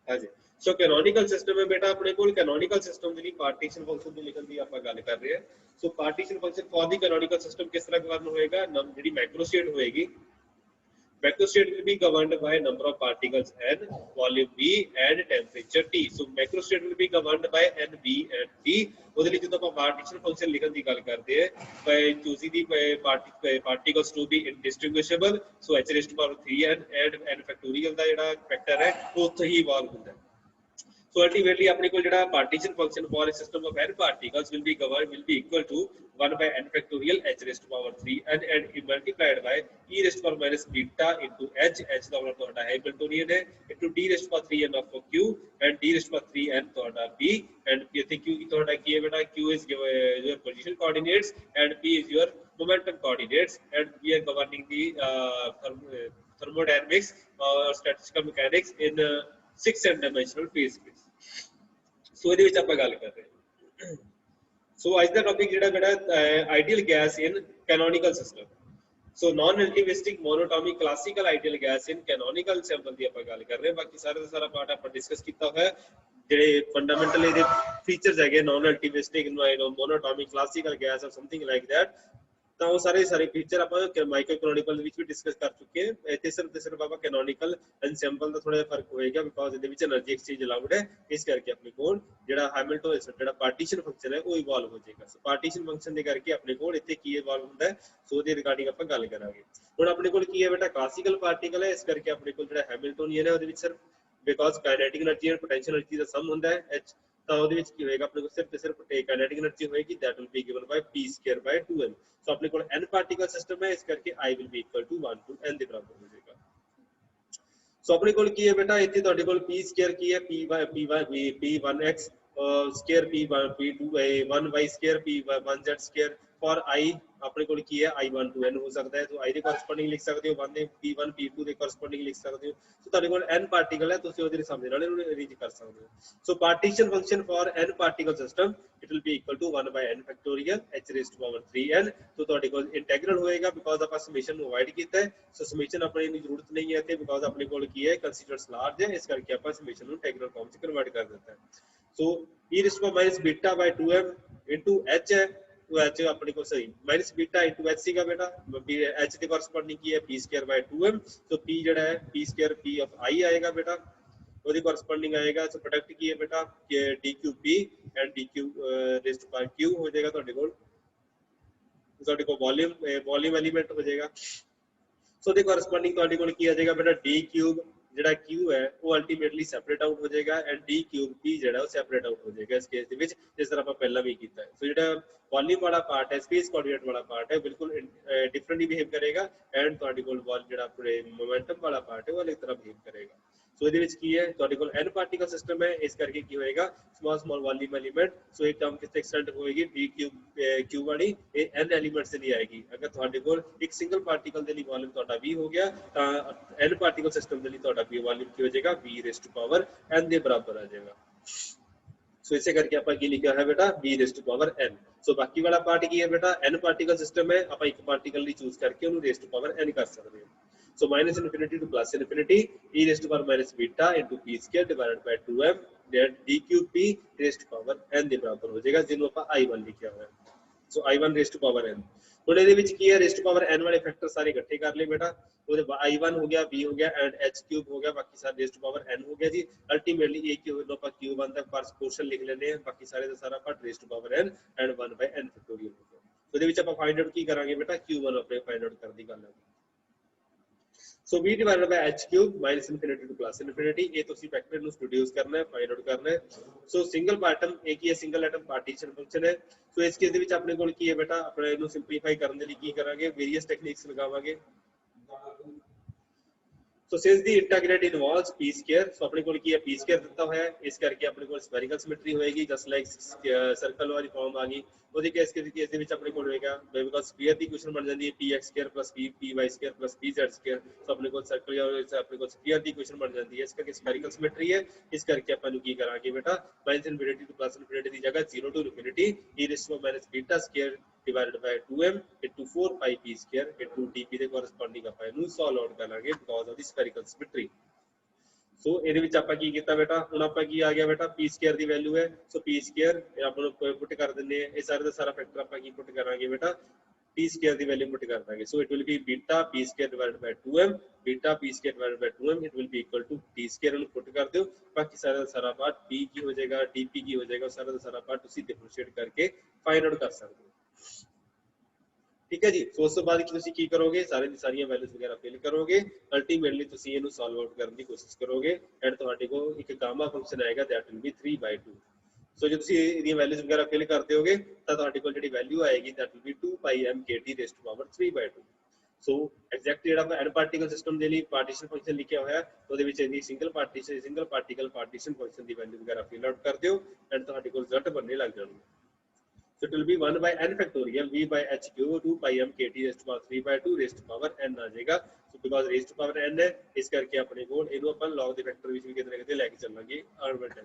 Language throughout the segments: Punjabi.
हाँ जी। सो कैनोनिकल सिस्टम है बेटा अपने को कैनोनिकल सिस्टम के लिए पार्टीशन फंक्शन की लिखण की ਆਪਾਂ ਗੱਲ ਕਰ ਰਹੇ ਹਾਂ। So partition function for the canonical system किस तरह गवर्न होएगा, ਜਿਹੜੀ मैक्रो स्टेट होएगी, macro state will be governed by number of particles n, volume v and temperature t. So macro state will be governed by n, v and t. ਉਹਦੇ ਲਈ ਜਦੋਂ ਆਪਾਂ ਪਾਰਟੀਸ਼ਨ ਫੰਕਸ਼ਨ ਲਿਖਣ ਦੀ ਗੱਲ ਕਰਦੇ ਹਾਂ, by choosing the particles to be indistinguishable, so h raised to power 3n and n factorial ਦਾ ਜਿਹੜਾ ਫੈਕਟਰ ਹੈ ਉਹ ਉੱਥੇ ਹੀ ਇਵੋਲਵ ਹੁੰਦਾ ਹੈ। So ultimately अपने को ਜਿਹੜਾ partition function for a system of n particles will be equal to 1 by n factorial h raised to power 3 and multiplied by e raised to power minus beta into h ਦਾ मतलब ਤੁਹਾਡਾ Hamiltonian है into d raised to power 3n of q and d raised to power 3n ਤੁਹਾਡਾ p and ਇੱਥੇ q ਤੁਹਾਡਾ ਕੀ ਹੈ ਬੇਟਾ, q is your position coordinates and p is your momentum coordinates and we are governing the thermodynamics or statistical mechanics in 6 dimensional phase space। ਸੋ ਇਹਦੇ ਵਿੱਚ ਆਪਾਂ ਗੱਲ ਕਰ ਰਹੇ ਹਾਂ। ਸੋ ਅੱਜ ਦਾ ਟੌਪਿਕ ਜਿਹੜਾ ਬੇਟਾ ਆਈਡੀਅਲ ਗੈਸ ਇਨ ਕੈਨੋਨਿਕਲ ਸਿਸਟਮ। ਸੋ ਨਾਨ ਰਿਲੇਟਿਵਿਸਟਿਕ ਮੋਨੋਟੋਮਿਕ ਕਲਾਸੀਕਲ ਆਈਡੀਅਲ ਗੈਸ ਇਨ ਕੈਨੋਨਿਕਲ ਸੈਂਪਲ ਦੀ ਆਪਾਂ ਗੱਲ ਕਰ ਰਹੇ ਹਾਂ। ਬਾਕੀ ਸਾਰੇ ਦਾ ਸਾਰਾ ਪਾਰਟ ਆਪਾਂ ਡਿਸਕਸ ਕੀਤਾ ਹੋਇਆ, ਜਿਹੜੇ ਫੰਡਾਮੈਂਟਲ ਇਹਦੇ ਫੀਚਰਸ ਹੈਗੇ ਨਾਨ ਰਿਲੇਟਿਵਿਸਟਿਕ ਮੋਨੋਟੋਮਿਕ ਕਲਾਸੀਕਲ ਗੈਸ ਔਰ ਸਮਥਿੰਗ ਲਾਈਕ ਦੈਟ, ਤਾਂ ਉਹ ਸਾਰੇ ਫੀਚਰ ਆਪਾਂ ਮਾਈਕਰੋ ਕੈਨੋਨਿਕਲ ਦੇ ਵਿੱਚ ਵੀ ਡਿਸਕਸ ਕਰ ਚੁੱਕੇ ਹਾਂ। ਇੱਥੇ ਸਿਰਫ ਆਪਾਂ ਕੈਨੋਨਿਕਲ ਐਨਸੈਂਪਲ ਦਾ ਥੋੜਾ ਜਿਹਾ ਫਰਕ ਹੋਏਗਾ ਬਿਕਾਜ਼ ਇਹਦੇ ਵਿੱਚ એનર્ਜੀ ਐਕਸਚੇਂਜ ਅਲਾਉਡ ਹੈ, ਇਸ ਕਰਕੇ ਆਪਣੇ ਕੋਲ ਜਿਹੜਾ ਹੈਮਿਲਟਨ ਜਿਹੜਾ ਪਾਰਟੀਸ਼ਨ ਫੰਕਸ਼ਨ ਹੈ ਉਹ ਇਵੋਲਵ ਹੋ ਜਾਏਗਾ। ਸੋ ਪਾਰਟੀਸ਼ਨ ਫੰਕਸ਼ਨ ਦੇ ਕਰਕੇ ਆਪਣੇ ਕੋਲ ਇੱਥੇ ਕੀ ਇਵੋਲਵ ਹੁੰਦਾ ਹੈ, ਸੋ ਉਹਦੇ ਰਿਗਾਰਡਿੰਗ ਆਪਾਂ ਗੱਲ ਕਰਾਂਗੇ। ਹੁਣ ਆਪਣੇ ਕੋਲ ਕੀ ਹੈ ਬੇਟਾ, ਕਲਾਸੀਕਲ ਪਾਰਟੀਕਲ ਹੈ, ਇਸ ਕਰਕੇ ਆਪਣੇ ਕੋਲ ਜਿਹੜਾ ਹੈਮਿਲਟੋਨੀਅਨ ਹੈ ਉਹਦੇ ਵਿੱਚ ਸਿਰਫ because kinetic energy and potential energy ਦਾ ਸਮ ਹੁੰਦਾ ਹੈ h, ਤਾਂ ਉਹਦੇ ਵਿੱਚ ਕੀ ਹੋਏਗਾ ਆਪਣੇ ਕੋਲ ਸਿਰਫ ਕਾਈਨੈਟਿਕ એનર્ਜੀ ਹੋਏਗੀ that will be given by p square by 2n। ਸੋ ਆਪਣੇ ਕੋਲ n ਪਾਰਟੀਕਲ ਸਿਸਟਮ ਹੈ, ਇਸ ਕਰਕੇ I will be equal to 1 to n ਦੇ ਬਰਾਬਰ ਹੋ ਜਾਏਗਾ। ਸੋ ਆਪਣੇ ਕੋਲ ਕੀ ਹੈ ਬੇਟਾ, ਇੱਥੇ ਤੁਹਾਡੇ ਕੋਲ p square ਕੀ ਹੈ, p1x square p1y square p1z square for I ਆਪਣੇ ਕੋਲ ਕੀ ਹੈ I1 to n ਹੋ ਸਕਦਾ ਹੈ। तो I ਦੇ ਕੋਰਸਪੋਂਡਿੰਗ ਲਿਖ ਸਕਦੇ ਹੋ, 1 ਦੇ p1 p2 ਦੇ ਕੋਰਸਪੋਂਡਿੰਗ ਲਿਖ ਸਕਦੇ ਹੋ। ਸੋ ਤੁਹਾਡੇ ਕੋਲ n ਪਾਰਟੀਕਲ ਹੈ, ਤੁਸੀਂ ਉਹਦੇ ਹਿਸਾਬ ਨਾਲ ਇਹਨੂੰ ਅਰੇਂਜ ਕਰ ਸਕਦੇ ਹੋ। So partition function for n particle system it will be equal to 1 by n factorial h raised to power 3n। So ਤੁਹਾਡੇ ਕੋਲ ਇੰਟੈਗਰਲ ਹੋਏਗਾ ਬਿਕਾਜ਼ ਆਪਾਂ ਸਮੇਸ਼ਨ ਨੂੰ ਅਵੋਇਡ ਕੀਤਾ ਹੈ। ਸੋ ਸਮੇਸ਼ਨ ਆਪਣੀ ਦੀ ਜ਼ਰੂਰਤ ਨਹੀਂ ਹੈ ਇੱਥੇ ਬਿਕਾਜ਼ ਆਪਣੇ ਕੋਲ ਕੀ ਹੈ ਕੰਸੀਡਰਸ ਲਾਰਜ ਹੈ, ਇਸ ਕਰਕੇ ਆਪਾਂ ਸਮੇਸ਼ਨ ਨੂੰ ਇੰਟੈਗਰਲ ਫਾਰਮ ਚ ਕਨਵਰਟ ਕਰ ਦਿੱਤਾ ਹੈ। ਸੋ e raised to power minus beta by 2m into h है, तो h अपने को सही माइनस बीटा इंटू h सीगा बेटा, h के कॉरस्पॉन्डिंग की है p स्क्वायर बाय 2m। तो p जड़ा है p square p of i आएगा बेटा, ਉਹਦੀ ਕॉरस्पॉन्डिंग आएगा। सो प्रोडक्ट की है बेटा कि dqp and dq raised to power q हो जाएगा ਤੁਹਾਡੇ ਕੋਲ ਵੋਲਿਊਮ ਐਲੀਮੈਂਟ ਹੋ ਜਾਏਗਾ। ਸੋ ਉਹਦੇ ਕॉरस्पॉन्डिंग ਤੁਹਾਡੇ ਕੋਲ ਕੀ ਆ ਜਾਏਗਾ ਬੇਟਾ d ਕਿਊਬ ਜਿਹੜਾ q ਹੈ ਉਹ ਅਲਟੀਮੇਟਲੀ ਸੈਪਰੇਟ ਆਊਟ ਹੋ ਜਾਏਗਾ ਐਂਡ d ਕਿਊਬ p ਜਿਹੜਾ ਉਹ ਸੈਪਰੇਟ ਆਊਟ ਹੋ ਜਾਏਗਾ ਇਸ ਕੇਸ ਦੇ ਵਿੱਚ, ਜਿਸ ਤਰ੍ਹਾਂ ਆਪਾਂ ਪਹਿਲਾਂ ਵੀ ਕੀਤਾ ਹੈ। ਸੋ ਜਿਹੜਾ ਵੋਲਿਊਮ ਵਾਲਾ ਪਾਰਟ ਹੈ, ਸਪੇਸ ਕੋਆਰਡੀਨੇਟ ਵਾਲਾ ਪਾਰਟ ਹੈ, ਬਿਲਕੁਲ ਡਿਫਰੈਂਟਲੀ ਬਿਹੇਵ ਕਰੇਗਾ ਐਂਡ ਤੁਹਾਡੇ ਕੋਲ ਜਿਹੜਾ ਪੂਰੇ ਮੋਮੈਂਟਮ ਵਾਲਾ ਪਾਰਟ ਹੈ ਉਹ ਅਲੱਗ ਤਰ੍ਹਾਂ ਬਿਹੇਵ ਕਰੇਗਾ। ਸੋ ਇਹਦੇ ਵਿੱਚ ਕੀ ਹੈ ਤੁਹਾਡੇ ਕੋਲ n ਪਾਰਟੀਕਲ ਸਿਸਟਮ ਹੈ, ਇਸ ਕਰਕੇ ਕੀ ਹੋਏਗਾ ਸਮਾਲ ਵੋਲਿਊਮ ਐਲੀਮੈਂਟ। ਸੋ ਇਹ ਟਰਮ ਕਿਸ ਐਕਸਟੈਂਡ ਹੋਏਗੀ d ਕਿਊਬ ਵਾਲੀ, ਇਹ n ਐਲੀਮੈਂਟਸ ਦੇ ਲਈ ਆਏਗੀ। ਅਗਰ ਤੁਹਾਡੇ ਕੋਲ ਇੱਕ ਸਿੰਗਲ ਪਾਰਟੀਕਲ ਦੇ ਲਈ ਵੋਲਿਊਮ ਤੁਹਾਡਾ v ਹੋ ਗਿਆ ਤਾਂ n ਪਾਰਟੀਕਲ ਸਿਸਟਮ ਦੇ ਲਈ ਤੁਹਾਡਾ v ਵੋਲਿਊਮ ਕੀ ਹੋ ਜਾਏਗਾ v raised to power n ਦੇ ਬਰਾਬਰ ਆ ਜਾਏਗਾ। ਸੋ ਇਸੇ ਕਰਕੇ ਆਪਾਂ ਕੀ ਲਿਖਿਆ ਹੈ ਬੇਟਾ v raised to power n। ਸੋ ਬਾਕੀ ਵਾਲਾ ਪਾਰਟ ਕੀ ਹੈ ਬੇਟਾ n ਪਾਰਟੀਕਲ ਸਿਸਟਮ ਹੈ, ਆਪਾਂ ਇੱਕ ਪਾਰਟੀਕਲ ਲਈ ਚੂਜ਼ ਕਰਕੇ ਉਹਨੂੰ raised to power n ਕਰ ਸਕਦੇ ਹਾਂ। So minus infinity to plus infinity e raised to power minus beta into p square divided by 2m that d cube p raised to power n ਦੇ ਬਰਾਬਰ ਹੋ ਜਾਏਗਾ, ਜਿਹਨੂੰ ਆਪਾਂ I1 ਲਿਖਿਆ ਹੋਇਆ। So I1 raised to power n। ਹੁਣ ਇਹਦੇ ਵਿੱਚ ਕੀ ਹੈ raised to power n ਵਾਲੇ ਫੈਕਟਰ ਸਾਰੇ ਇਕੱਠੇ ਕਰ ਲਏ ਬੇਟਾ, ਉਹਦੇ I1 ਹੋ ਗਿਆ v ਹੋ ਗਿਆ ਐਂਡ h cube ਹੋ ਗਿਆ, ਬਾਕੀ ਸਾਰੇ raised to power n ਹੋ ਗਿਆ ਜੀ। ਅਲਟੀਮੇਟਲੀ ਇਹ ਕੀ ਹੋਣਾ ਆਪਾਂ q ਬਣਦਾ ਪੋਰਸ਼ਨ ਲਿਖ ਲੈਂਦੇ ਹਾਂ, ਬਾਕੀ ਸਾਰੇ ਦਾ ਸਾਰਾ part raised to power n and 1 by n factorial ਹੋ ਗਿਆ। ਉਹਦੇ ਵਿੱਚ ਆਪਾਂ ਫਾਈਂਡ ਆਊਟ ਕੀ ਕਰਾਂਗੇ ਬੇਟਾ q1 ਆਪਣੇ ਫਾਈਂਡ ਆਊਟ ਕਰਨ ਦੀ ਗੱਲ ਹੈ। So v divided by h cube minus infinity to plus infinity, ਇਹ ਤੁਸੀਂ ਫੈਕਟਰ ਨੂੰ ਰਿਡਿਊਸ ਕਰਨਾ ਹੈ, ਫਾਈਂਡ ਆਊਟ ਕਰਨਾ ਹੈ। ਸੋ ਸਿੰਗਲ ਆਟਮ ਇਹ ਕੀ ਹੈ ਸਿੰਗਲ ਆਟਮ ਪਾਰਟੀਸ਼ਨ ਫੰਕਸ਼ਨ ਹੈ। ਸੋ ਇਸ ਕੇਸ ਦੇ ਵਿੱਚ ਆਪਣੇ ਕੋਲ ਕੀ ਹੈ ਬੇਟਾ ਆਪਣੇ ਇਹਨੂੰ ਸਿੰਪਲੀਫਾਈ ਕਰਨ ਦੇ ਲਈ ਕੀ ਕਰਾਂਗੇ ਵੇਰੀਅਸ ਟੈਕਨੀਕਸ ਲਗਾਵਾਂਗੇ। So since the integrate involves p square, so ਆਪਣੇ ਕੋਲ ਕੀ ਹੈ p square ਦਿੱਤਾ ਹੋਇਆ ਹੈ, ਇਸ ਕਰਕੇ ਆਪਣੇ ਕੋਲ spherical symmetry ਹੋਏਗੀ ਜਸਟ ਲਾਈਕ ਸਰਕਲ ਵਾਲੀ ਫਾਰਮ ਆ ਗਈ। ਉਹਦੇ ਕੇਸ ਦੇ ਵਿੱਚ ਆਪਣੇ ਕੋਲ ਹੋਏਗਾ ਬਿਕਾਜ਼ ਸਫੀਅਰ ਦੀ ਇਕੁਏਸ਼ਨ ਬਣ ਜਾਂਦੀ ਹੈ px square plus py square plus pz square। ਸੋ ਆਪਣੇ ਕੋਲ ਸਰਕਲ ਜਾਂ ਆਪਣੇ ਕੋਲ ਸਫੀਅਰ ਦੀ ਇਕੁਏਸ਼ਨ ਬਣ ਜਾਂਦੀ ਹੈ, ਇਸ ਕਰਕੇ spherical symmetry ਹੈ। ਇਸ ਕਰਕੇ ਆਪਾਂ ਨੂੰ ਕੀ ਕਰਾਂਗੇ ਬੇਟਾ minus infinity to plus infinity ਦੀ ਜਗ੍ਹਾ 0 to infinity e raised to minus beta square divided by 2m into 4 pi p square into dp ਦੇ ਕੋਰਸਪੋਂਡਿੰਗ ਆਪਾਂ ਇਹਨੂੰ ਸੋਲਵ ਆਊਟ ਕਰਾਂਗੇ because of the spherical symmetry। ਸੋ ਇਹਦੇ ਵਿੱਚ ਆਪਾਂ ਕੀ ਕੀਤਾ ਬੇਟਾ, ਹੁਣ ਆਪਾਂ ਕੀ ਆ ਗਿਆ ਬੇਟਾ, ਪੀ ਸਕੁਅਰ ਦੀ ਵੈਲਿਊ ਹੈ, ਸੋ ਪੀ ਸਕੁਅਰ ਆਪਾਂ ਨੂੰ ਪੁੱਟ ਕਰ ਦਿੰਦੇ ਆ, ਇਹ ਸਾਰੇ ਦਾ ਸਾਰਾ ਫੈਕਟਰ ਆਪਾਂ ਕੀ ਪੁੱਟ ਕਰਾਂਗੇ ਬੇਟਾ, p square ਦੀ ਵੈਲਿਊ ਪੁੱਟ ਕਰ ਦਾਂਗੇ। So it will B beta p square divided by 2m, beta p square divided by 2m, it will be equal to t square ਨੂੰ ਪੁੱਟ ਕਰ ਦਿਓ, ਬਾਕੀ ਸਾਰਾ ਦਾ ਸਾਰਾ ਪਾਰਟ p ਕੀ ਹੋ ਜਾਏਗਾ, dp ਕੀ ਹੋ ਜਾਏਗਾ, ਸਾਰਾ ਦਾ ਸਾਰਾ ਪਾਰਟ ਤੁਸੀਂ ਡਿਫਰੈਂਸ਼ੀਏਟ ਕਰਕੇ ਫਾਈਂਡ ਆਊਟ ਕਰ ਸਕਦੇ ਹੋ। ਠੀਕ ਹੈ ਜੀ। ਸੋ ਉਸ ਤੋਂ ਬਾਅਦ ਤੁਸੀਂ ਕੀ ਕਰੋਗੇ, ਸਾਰੇ ਦੀ ਸਾਰੀਆਂ ਵੈਲਿਊਜ਼ ਵਗੈਰਾ ਫਿਲ ਕਰੋਗੇ, ਅਲਟੀਮੇਟਲੀ ਤੁਸੀਂ ਇਹਨੂੰ ਸੋਲਵ ਆਊਟ ਕਰਨ ਦੀ ਕੋਸ਼ਿਸ਼ ਕਰੋਗੇ ਐਂਡ ਤੁਹਾਡੇ ਕੋਲ ਇੱਕ ਗਾਮਾ ਫੰਕਸ਼ਨ ਆਏਗਾ that will be 3/2। ਸੋ ਜੇ ਤੁਸੀਂ ਇਹਦੀਆਂ ਵੈਲਿਊਜ਼ ਵਗੈਰਾ ਫਿਲ ਕਰ ਦਿਓਗੇ ਤਾਂ ਤੁਹਾਡੇ ਕੋਲ ਜਿਹੜੀ ਵੈਲਿਊ ਆਏਗੀ that will be 2πm/kt raised to power 3/2। So exact ਜਿਹੜਾ ਆਪਾਂ n ਪਾਰਟੀਕਲ ਸਿਸਟਮ ਦੇ ਲਈ ਪਾਰਟੀਸ਼ਨ ਫੰਕਸ਼ਨ ਲਿਖਿਆ ਹੋਇਆ ਉਹਦੇ ਵਿੱਚ ਇਹਦੀ ਸਿੰਗਲ ਪਾਰਟੀਕਲ ਪਾਰਟੀਸ਼ਨ ਫੰਕਸ਼ਨ ਦੀ ਵੈਲਿਊ ਵਗੈਰਾ ਫਿਲ ਆਊਟ ਕਰ ਦਿਓ ਐਂਡ ਤੁਹਾਡੇ ਕੋਲ ਰਿਜ਼ਲਟ ਬਣਨੇ ਲੱਗ ਜਾਣਗੇ। So it will be 1/n factorial v by h cube 2πm/kt raised to power 3/2 raised to power n ਆ ਜਾਏਗਾ। So because raised to power n ਹੈ ਇਸ ਕਰਕੇ ਆਪਣੇ ਕੋਲ ਇਹਨੂੰ ਆਪਾਂ log ਦੇ ਫੈਕਟਰ ਵਿੱਚ ਵੀ ਕਿਤੇ ਨਾ ਕਿਤੇ ਲੈ ਕੇ ਚੱਲਾਂਗੇ r/10।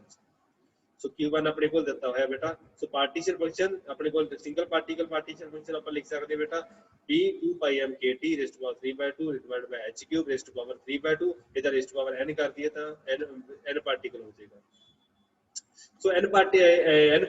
ਸੋ q1 ਆਪਣੇ ਕੋਲ ਦਿੱਤਾ ਹੋਇਆ ਬੇਟਾ। ਸੋ ਪਾਰਟੀਸ਼ਨ ਫੰਕਸ਼ਨ ਆਪਣੇ ਕੋਲ ਸਿੰਗਲ ਪਾਰਟੀਕਲ ਪਾਰਟੀਸ਼ਨ ਫੰਕਸ਼ਨ ਆਪਾਂ ਲਿਖ ਸਕਦੇ ਬੇਟਾ b 2πm/kt raised to power 3/2 divided by h cube raised to power 3/2, ਇਹਦਾ raised to power n ਕਰ ਦਈਏ ਤਾਂ n ਪਾਰਟੀਕਲ ਹੋ ਜਾਏਗਾ। ਸੋ n ਪਾਰਟੀਕਲ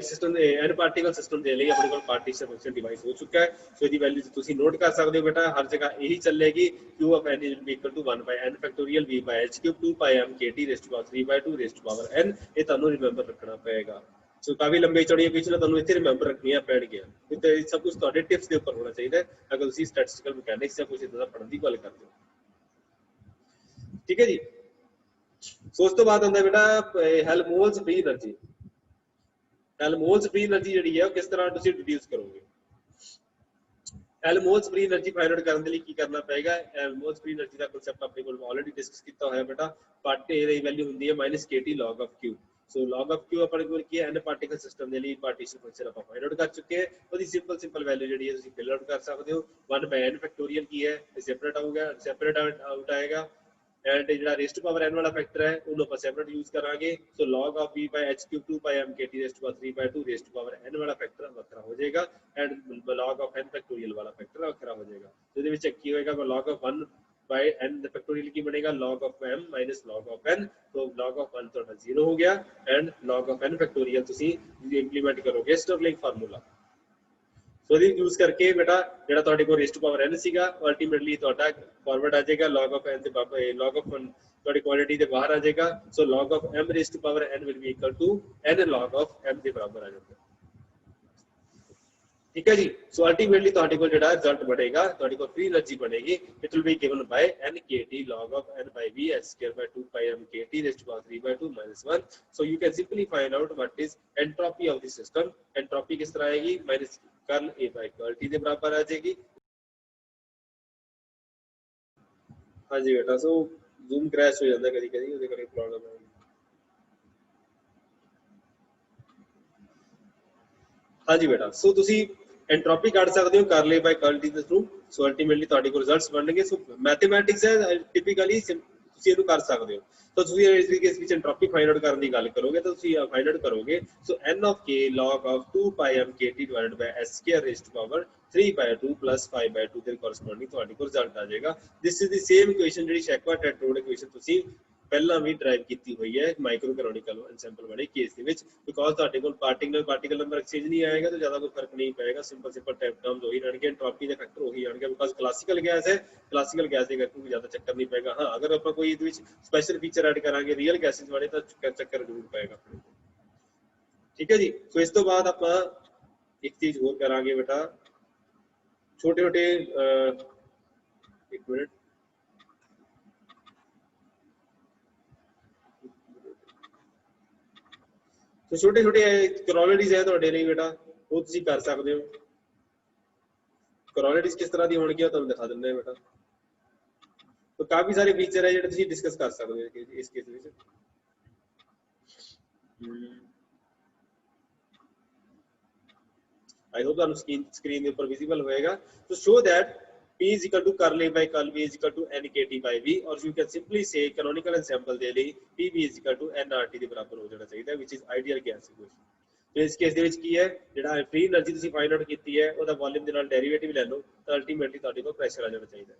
ਸਿਸਟਮ ਦੇ ਲਈ ਆਪਣੇ ਕੋਲ ਪਾਰਟੀਸ਼ਨ ਫੰਕਸ਼ਨ ਡਿਵਾਈਸ ਹੋ ਚੁੱਕਾ ਹੈ। ਸੋ ਇਹਦੀ ਵੈਲਿਊ ਤੁਸੀਂ ਨੋਟ ਕਰ ਸਕਦੇ ਹੋ ਬੇਟਾ, ਹਰ ਜਗ੍ਹਾ ਇਹੀ ਚੱਲੇਗੀ q of n is equal to 1/n factorial v by h cube 2πm/kt raised to power 3/2 raised to power n। ਇਹ ਤੁਹਾਨੂੰ ਰਿਮੈਂਬਰ ਰੱਖਣਾ ਪਏਗਾ। ਸੋ ਕਾਫੀ ਲੰਬੇ ਚੌੜੀਆਂ ਕੁਐਸਚਨ ਤੁਹਾਨੂੰ ਇੱਥੇ ਰਿਮੈਂਬਰ ਰੱਖਣੀਆਂ ਪੈਣਗੀਆਂ, ਤੇ ਸਭ ਕੁਝ ਤੁਹਾਡੇ ਟਿਪਸ ਦੇ ਉੱਪਰ ਹੋਣਾ ਚਾਹੀਦਾ ਹੈ ਅਗਰ ਤੁਸੀਂ ਸਟੈਟਿਸਟੀਕਲ ਮਕੈਨਿਕਸ ਜਾਂ ਕੁਝ ਇਦਾਂ ਦਾ ਪੜ੍ਹਨ ਦੀ ਗੱਲ ਕਰਦੇ ਹੋ। ਠੀਕ ਹੈ ਜੀ। ਸੋ ਉਸ ਤੋਂ ਬਾਅਦ ਆਉਂਦਾ ਬੇਟਾ ਹੈਲਮੋਲਟਜ਼ ਫ੍ਰੀ એનર્ਜੀ। ਹੈਲਮੋਲਟਜ਼ ਫ੍ਰੀ એનર્ਜੀ ਜਿਹੜੀ ਹੈ ਉਹ ਕਿਸ ਤਰ੍ਹਾਂ ਤੁਸੀਂ ਡਿਡਿਊਸ ਕਰੋਗੇ। ਹੈਲਮੋਲਟਜ਼ ਫ੍ਰੀ એનર્ਜੀ ਫਾਈਂਡ ਆਊਟ ਕਰਨ ਦੇ ਲਈ ਕੀ ਕਰਨਾ ਪਏਗਾ, ਹੈਲਮੋਲਟਜ਼ ਫ੍ਰੀ એનર્ਜੀ ਦਾ ਕਨਸੈਪਟ ਆਪਣੇ ਕੋਲ ਆਲਰੇਡੀ ਡਿਸਕਸ ਕੀਤਾ ਹੋਇਆ ਬੇਟਾ। ਬਟ ਇਹਦੀ ਵੈਲਿਊ ਹੁੰਦੀ ਹੈ -kt log of q। So log of q ਆਪਣੇ ਕੋਲ ਕੀ ਹੈ, n ਪਾਰਟੀਕਲ ਸਿਸਟਮ ਦੇ ਲਈ ਪਾਰਟੀਸ਼ਨ ਫੰਕਸ਼ਨ ਆਪਾਂ ਫਾਈਂਡ ਆਊਟ ਕਰ ਚੁੱਕੇ ਹਾਂ। ਉਹਦੀ ਸਿੰਪਲ ਵੈਲਿਊ ਜਿਹੜੀ ਹੈ ਤੁਸੀਂ ਫਿਲ ਆਊਟ ਕਰ ਸਕਦੇ ਹੋ। 1/n ਫੈਕਟੋਰੀਅਲ ਕੀ ਹੈ, ਸੈਪਰੇਟ ਆਊਗਾ, ਸੈਪਰੇਟ ਆਊਟ ਆਏਗਾ ਐਂਡ ਜਿਹੜਾ raised to power n ਵਾਲਾ ਫੈਕਟਰ ਹੈ ਉਹਨੂੰ ਆਪਾਂ ਸੈਪਰੇਟ ਯੂਜ਼ ਕਰਾਂਗੇ। ਸੋ log of v by h cube 2πm/kt raised to power 3/2 raised to power n ਵਾਲਾ ਫੈਕਟਰ ਵੱਖਰਾ ਹੋ ਜਾਏਗਾ and log of n factorial ਵਾਲਾ ਫੈਕਟਰ ਵੱਖਰਾ ਹੋ ਜਾਏਗਾ। ਇਹਦੇ ਵਿੱਚ ਕੀ ਹੋਏਗਾ, log of 1/n ਫੈਕਟੋਰੀਅਲ ਕੀ ਬਣੇਗਾ, log of m minus log of n। so log of 1 ਤੁਹਾਡਾ 0 ਹੋ ਗਿਆ and log of n factorial ਤੁਸੀਂ ਇੰਪਲੀਮੈਂਟ ਕਰੋਗੇ ਸਟਰਲਿੰਗ ਫਾਰਮੂਲਾ। ਸੋ ਇਹਦੀ ਯੂਜ਼ ਕਰਕੇ ਬੇਟਾ ਜਿਹੜਾ ਤੁਹਾਡੇ ਕੋਲ raised to power n ਸੀਗਾ ਅਲਟੀਮੇਟਲੀ ਤੁਹਾਡਾ ਫਾਰਵਰਡ ਆ ਜਾਏਗਾ log of n ਤੇ log of 1 ਤੁਹਾਡੀ ਕੁਆਂਟੀਟੀ ਦੇ ਬਾਹਰ ਆ ਜਾਏਗਾ। ਸੋ log of m raised to power n will be equal to n log of m ਦੇ ਬਰਾਬਰ ਆ ਜਾਏਗਾ। ਠੀਕ ਹੈ ਜੀ। ਸੋ ਅਲਟੀਮੇਟਲੀ ਤੁਹਾਡੇ ਕੋਲ ਜਿਹੜਾ ਰਿਜ਼ਲਟ ਬਣੇਗਾ, ਤੁਹਾਡੇ ਕੋਲ ਫ੍ਰੀ એનર્ਜੀ ਬਣੇਗੀ, it will be given by nkt log of n by v h square by 2πm/kt raised to power 3/2 minus 1। so you can simply find out what is entropy of the system। entropy ਕਿਸ ਤਰ੍ਹਾਂ ਆਏਗੀ, minus curl a by curl t ਦੇ ਬਰਾਬਰ ਆ ਜਾਏਗੀ। ਹਾਂਜੀ ਬੇਟਾ। ਸੋ ਜ਼ੂਮ ਕ੍ਰੈਸ਼ ਹੋ ਜਾਂਦਾ ਕਦੀ ਕਦੀ, ਉਹਦੇ ਕਰਕੇ ਪ੍ਰੋਬਲਮ ਆਉਂਦੀ। ਹਾਂਜੀ ਬੇਟਾ। ਸੋ ਤੁਸੀਂ ਐਂਟਰੋਪੀ ਕੱਢ ਸਕਦੇ ਹੋ ਕਰਲ a by कर्ल t ਦੇ ਥਰੂ। ਸੋ ਅਲਟੀਮੇਟਲੀ ਤੁਹਾਡੇ ਕੋਲ ਰਿਜ਼ਲਟਸ ਬਣਨਗੇ। ਸੋ ਮੈਥਮੈਟਿਕਸ ਹੈ, ਟਿਪੀਕਲੀ ਤੁਸੀਂ ਇਹਨੂੰ ਕਰ ਸਕਦੇ ਹੋ। ਤਾਂ ਤੁਸੀਂ ਇਸ ਕੇਸ ਵਿੱਚ ਐਂਟਰੋਪੀ ਫਾਈਂਡ ਆਊਟ ਕਰਨ ਦੀ ਗੱਲ ਕਰੋਗੇ ਤਾਂ ਤੁਸੀਂ ਫਾਈਂਡ ਆਊਟ ਕਰੋਗੇ ਸੋ n of k log of 2πm/kt divided by h square raised to power 3/2 plus 5/2 ਦੇ ਕੋਰਸਪੋਂਡਿੰਗ ਤੁਹਾਡੇ ਕੋਲ ਰਿਜ਼ਲਟ ਆ ਜਾਏਗਾ। This is the same equation ਜਿਹੜੀ ਸ਼ੈਕਵਾ ਟੈਟਰੋਡ ਇਕੁਏਸ਼ਨ ਤੁਸੀਂ ਪਹਿਲਾਂ ਵੀ ਡਰਾਈਵ ਕੀਤੀ ਹੋਈ ਹੈ ਮਾਈਕਰੋ ਕੈਨੋਨਿਕਲ ਐਨਸੈਂਪਲ ਵਾਲੇ ਕੇਸ ਦੇ ਵਿੱਚ। ਬਿਕੋਜ਼ ਤੁਹਾਡੇ ਕੋਲ ਪਾਰਟੀਕਲ ਨੰਬਰ ਐਕਸਚੇਂਜ ਨਹੀਂ ਆਏਗਾ ਤਾਂ ਜ਼ਿਆਦਾ ਕੋਈ ਫਰਕ ਨਹੀਂ ਪਏਗਾ। ਸਿੰਪਲ ਟਰਮਸ ਉਹੀ ਰਹਿਣਗੇ, ਐਂਟਰੋਪੀ ਦੇ ਫੈਕਟਰ ਉਹੀ ਆਣਗੇ। ਬਿਕੋਜ਼ ਕਲਾਸੀਕਲ ਗੈਸ ਹੈ, ਕਲਾਸੀਕਲ ਗੈਸ ਦੇ ਕਰਕੇ ਜ਼ਿਆਦਾ ਚੱਕਰ ਨਹੀਂ ਪਏਗਾ। ਹਾਂ ਅਗਰ ਆਪਾਂ ਕੋਈ ਇਹਦੇ ਵਿੱਚ ਸਪੈਸ਼ਲ ਫੀਚਰ ਐਡ ਕਰਾਂਗੇ ਰੀਅਲ ਗੈਸਿਸ ਵਾਲੇ ਤਾਂ ਚੱਕਰ ਜ਼ਰੂਰ ਪਏਗਾ। ਠੀਕ ਹੈ ਜੀ। ਸੋ ਇਸ ਤੋਂ ਬਾਅਦ ਆਪਾਂ ਇੱਕ ਚੀਜ਼ ਹੋਰ ਕਰਾਂਗੇ ਬੇਟਾ, ਛੋਟੇ ਇੱਕ ਮਿੰਟ तो छोटे करोलरीज है ਤੁਹਾਡੇ ਲਈ ਬੇਟਾ, ਉਹ ਤੁਸੀਂ ਕਰ ਸਕਦੇ ਹੋ। ਕरोलरीज किस तरह ਦੀ ਹੋਣਗੀ ਉਹ ਤੁਹਾਨੂੰ ਦਿਖਾ ਦਿੰਦਾ ਹੈ ਬੇਟਾ। तो काफी सारे फीचर है ਜਿਹੜੇ ਤੁਸੀਂ ਡਿਸਕਸ ਕਰ ਸਕਦੇ ਹੋ ਇਸ ਕੇਸ ਵਿੱਚ। आई होप ਤੁਹਾਨੂੰ ਸਕਰੀਨ ਦੇ ਉੱਪਰ ਵਿਜ਼ੀਬਲ ਹੋਏਗਾ। तो show that P is equal to curl A by curl V is equal to nkt by V, or you can simply say canonical ensemble ਦੇ ਲਈ PV is equal to nRT ਦੇ ਬਰਾਬਰ ਹੋ ਜਾਣਾ ਚਾਹੀਦਾ, which is ideal gas equation। तो ਇਸ ਕੇਸ ਦੇ ਵਿੱਚ ਕੀ ਹੈ, ਜਿਹੜਾ ਫ੍ਰੀ એનર્ਜੀ ਤੁਸੀਂ ਫਾਈਂਡ ਆਊਟ ਕੀਤੀ ਹੈ ਉਹਦਾ ਵੋਲਿਊਮ ਦੇ ਨਾਲ ਡੈਰੀਵੇਟਿਵ ਲੈ ਲਓ ਤਾਂ ਅਲਟੀਮੇਟਲੀ ਤੁਹਾਡੇ ਕੋਲ ਪ੍ਰੈਸ਼ਰ ਆ ਜਾਣਾ ਚਾਹੀਦਾ ਹੈ।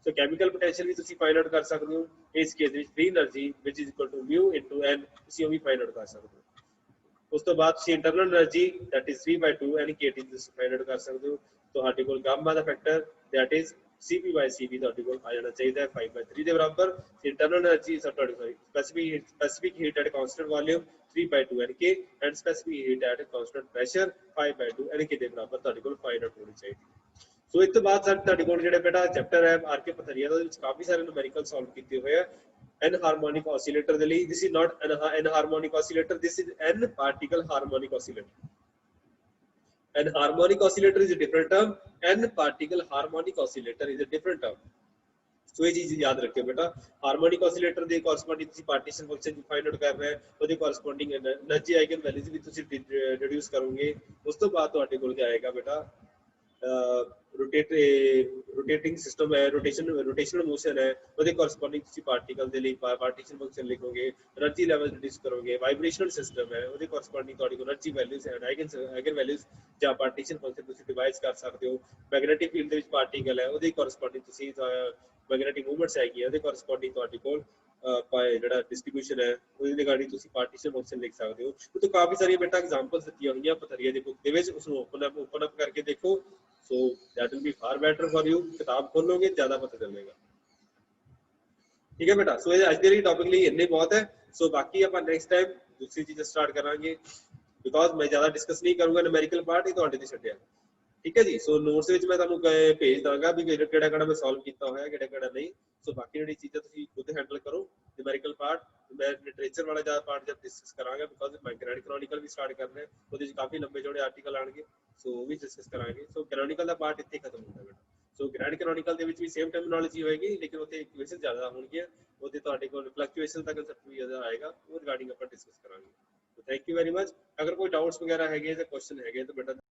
ਸੋ ਕੈਮੀਕਲ ਪੋਟੈਂਸ਼ੀਅਲ ਵੀ ਤੁਸੀਂ ਫਾਈਂਡ ਆਊਟ ਕਰ ਸਕਦੇ ਹੋ। ਇਸ ਕੇਸ ਵਿੱਚ free energy which is equal to mu into n ਤੁਸੀਂ ਉਹ ਵੀ ਫਾਈਂਡ ਆਊਟ ਕਰ ਸਕਦੇ ਹੋ। ਉਸ ਤੋਂ ਬਾਅਦ ਤੁਸੀਂ internal energy that is 3/2 n kT ਤੁਸੀਂ ਫਾਈਂਡ ਆਊਟ ਕਰ ਸਕਦੇ ਹੋ। ਤੁਹਾਡੇ ਕੋਲ ਗਾਮਾ ਦਾ ਫੈਕਟਰ that is Cp/Cv ਤੁਹਾਡੇ ਕੋਲ ਆ ਜਾਣਾ ਚਾਹੀਦਾ ਹੈ 5/3 ਦੇ ਬਰਾਬਰ। Internal energy specific heat at constant volume 3/2 Nk and specific heat at constant pressure 5/2 Nk ਦੇ ਬਰਾਬਰ ਤੁਹਾਡੇ ਕੋਲ ਫਾਈਂਡ ਆਊਟ ਹੋਣੀ ਚਾਹੀਦੀ। ਸੋ ਇਸ ਤੋਂ ਬਾਅਦ ਤੁਹਾਡੇ ਕੋਲ ਜਿਹੜਾ ਬੇਟਾ ਚੈਪਟਰ ਹੈ ਆਰਕੇ ਪਥਰੀਆ ਦਾ, ਉਹਦੇ ਵਿੱਚ ਕਾਫੀ ਸਾਰੇ ਨੂਮੈਰੀਕਲ ਸੋਲਵ ਕੀਤੇ ਹੋਏ ਆ। n ਹਾਰਮੋਨਿਕ ਆਸੀਲੇਟਰ ਦੇ ਲਈ this is not n harmonic oscillator, this is n particle harmonic oscillator. An harmonic oscillator is a different term, n particle harmonic oscillator is a different term. ਸੋ ਇਹ ਚੀਜ਼ ਯਾਦ ਰੱਖਿਓ ਬੇਟਾ। ਹਾਰਮੋਨਿਕ ਆਸੀਲੇਟਰ ਦੇ ਕੋਰਸਪੋਂਡਿੰਗ ਤੁਸੀਂ ਪਾਰਟੀਸ਼ਨ ਫੰਕਸ਼ਨ ਫਾਈਂਡ ਆਊਟ ਕਰ ਰਹੇ ਹੋ, ਉਹਦੇ ਕੋਰਸਪੋਂਡਿੰਗ એનર્ਜੀ ਆਈਗਨ ਵੈਲਿਊਜ਼ ਵੀ ਤੁਸੀਂ ਡਿਡਿਊਸ ਕਰੋਗੇ। ਉਸ ਤੋਂ ਬਾਅਦ ਤੁਹਾਡੇ ਕੋਲ ਜਾਏਗਾ ਬੇਟਾ रोटेटिंग सिस्टम है, रोटेशनल मोशन है, ਉਹਦੇ ਕੋਰਸਪੋਂਡਿੰਗ ਤੁਸੀਂ ਪਾਰਟੀਕਲ ਦੇ ਲਈ ਪਾਰਟੀਸ਼ਨ ਫੰਕਸ਼ਨ ਲਿਖੋਗੇ। એનર્ਜੀ ਲੈਵਲ ਰਿਡਿਊਸ ਕਰੋਗੇ। ਵਾਈਬ੍ਰੇਸ਼ਨਲ ਸਿਸਟਮ ਹੈ, ਉਹਦੇ ਕੋਰਸਪੋਂਡਿੰਗ ਤੁਹਾਡੀ ਕੋਲ energy values and eigenvalues ਜਾਂ ਪਾਰਟੀਸ਼ਨ ਫੰਕਸ਼ਨ ਤੁਸੀਂ ਡਿਵਾਈਸ ਕਰ ਸਕਦੇ ਹੋ। ਮੈਗਨੈਟਿਕ ਫੀਲਡ ਦੇ ਵਿੱਚ ਪਾਰਟੀਕਲ ਹੈ, ਉਹਦੇ ਕੋਰਸਪੋਂਡਿੰਗ ਤੁਸੀਂ ਮੈਗਨੈਟਿਕ ਮੂਵਮੈਂਟਸ ਹੈਗੀ ਹੈ, ਉਹਦੇ ਕੋਰਸਪੋਂਡਿੰਗ ਤੁਹਾਡੇ ਕੋਲ ਜਿਹੜਾ ਡਿਸਟ੍ਰੀਬਿਊਸ਼ਨ ਹੈ ਉਹਦੀ ਰਿਗਾਰਡਿੰਗ ਤੁਸੀਂ ਪਾਰਟੀਸ਼ਨ ਫੰਕਸ਼ਨ ਲਿਖ ਸਕਦੇ ਹੋ। ਉਹ ਤੋਂ ਕਾਫੀ ਸਾਰੀਆਂ ਬੇਟਾ ਐਗਜ਼ਾਮਪਲਸ ਦਿੱਤੀਆਂ ਹੋਈਆਂ ਪਥਰੀਆ ਦੀ ਬੁੱਕ ਦੇ ਵਿੱਚ, ਉਸਨੂੰ ਓਪਨ ਅਪ ਕਰਕੇ ਦੇਖੋ। So that will be far better for you। किताब खोलोगे ज्यादा पता चलेगा। ठीक है बेटा। सो आज के लिए टॉपिक लिए इतने बहुत है। सो बाकी अपन नेक्स्ट टाइम दूसरी चीज स्टार्ट करांगे, बिकॉज मैं ज्यादा डिस्कस नहीं करूंगा न्यूमेरिकल पार्ट ही ਤੁਹਾਡੇ ਤੇ ਛੱਡਿਆ। ठीक है जी। सो नोट्स ਵਿੱਚ ਮੈਂ ਤੁਹਾਨੂੰ ਭੇਜ ਦਾਂਗਾ ਵੀ ਕਿਹੜਾ ਕਿਹੜਾ ਮੈਂ ਸੋਲਵ ਕੀਤਾ ਹੋਇਆ, ਕਿਹੜਾ ਕਿਹੜਾ ਨਹੀਂ। ਸੋ ਬਾਕੀ ਜਿਹੜੀ ਚੀਜ਼ਾਂ ਤੁਸੀਂ ਖੁਦ ਹੈਂਡਲ ਕਰੋ। न्यूमेरिकल पार्ट मैं लिटरेचर वाला ज्यादा पार्ट जब डिस्कस करांगा, बिकॉज मैं ग्रैंड कैनोनिकल भी स्टार्ट कर रहे हैं, ਉਹਦੇ ਵਿੱਚ ਕਾਫੀ ਲੰਬੇ ਚੌੜੇ ਆਰਟੀਕਲ ਆਣਗੇ। ਸੋ ਉਹ ਵੀ ਡਿਸਕਸ ਕਰਾਂਗੇ। ਸੋ ਕੈਨੋਨੀਕਲ ਦਾ ਪਾਰਟ ਇੱਥੇ ਖਤਮ ਹੁੰਦਾ ਬੇਟਾ। ਸੋ ਗ੍ਰੈਂਡ ਕੈਨੋਨੀਕਲ ਦੇ ਵਿੱਚ ਵੀ ਸੇਮ ਟਰਮੀਨੋਲੋਜੀ ਹੋਏਗੀ, ਲੇਕਿਨ ਉੱਥੇ ਇਕੁਏਸ਼ਨ ਜ਼ਿਆਦਾ ਹੋਣਗੀਆਂ, ਉਹਦੇ ਤੁਹਾਡੇ ਕੋਲ ਫਲਕਚੁਏਸ਼ਨ ਦਾ ਕਨਸੈਪਟ ਵੀ ਜ਼ਿਆਦਾ ਆਏਗਾ, ਉਹ ਰਿਗਾਰਡਿੰਗ ਆਪਾਂ ਡਿਸਕਸ ਕਰਾਂਗੇ। So thank you very much. ਅਗਰ ਕੋਈ ਡਾਊਟਸ ਵਗੈਰਾ ਹੈਗੇ ਜਾਂ ਕੁਐਸਚਨ ਹੈਗੇ ਤਾਂ ਬੇਟਾ